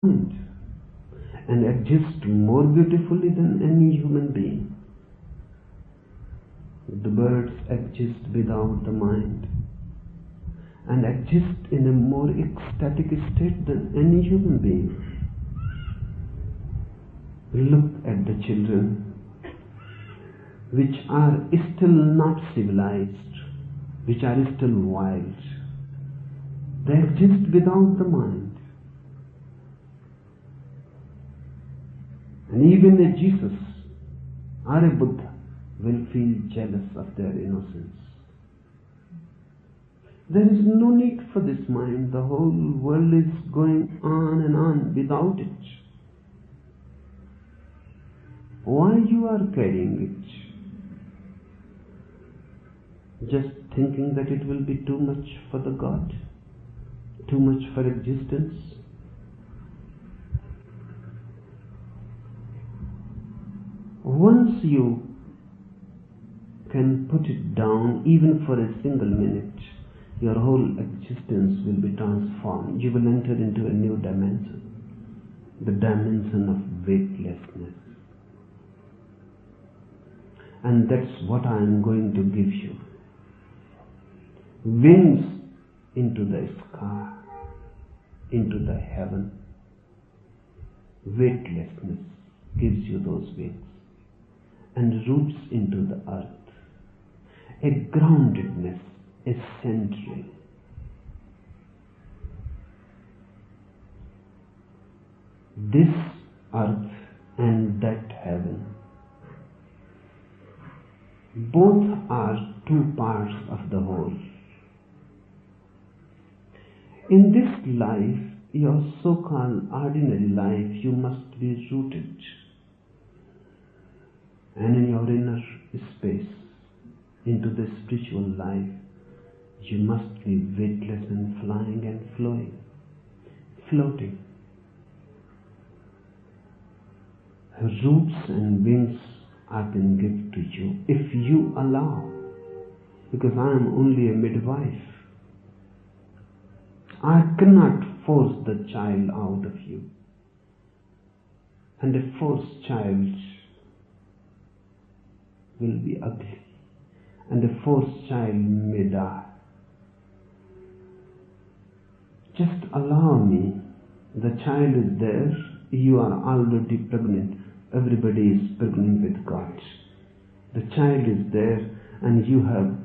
and exist more beautifully than any human being. The birds exist without the mind and exist in a more ecstatic state than any human being. Look at the children, which are still not civilized, which are still wild. They exist without the mind. And even a Jesus or a Buddha will feel jealous of their innocence. There is no need for this mind. The whole world is going on and on without it. Why you are carrying it? Just thinking that it will be too much for the God, too much for existence. Once you can put it down, even for a single minute, your whole existence will be transformed. You will enter into a new dimension, the dimension of weightlessness. And that's what I am going to give you. Wings into the sky, into the heaven. Weightlessness gives you those wings, and roots into the earth. A groundedness, a centering. This earth and that heaven, both are two parts of the whole. In this life, your so-called ordinary life, you must be rooted. And in your inner space, into the spiritual life, you must be weightless and flying and flowing, floating. Roots and wings I can give to you if you allow, because I am only a midwife. I cannot force the child out of you, and a forced child will be ugly, and a forced child may die. Just allow me. The child is there. You are already pregnant. Everybody is pregnant with God. The child is there, and you have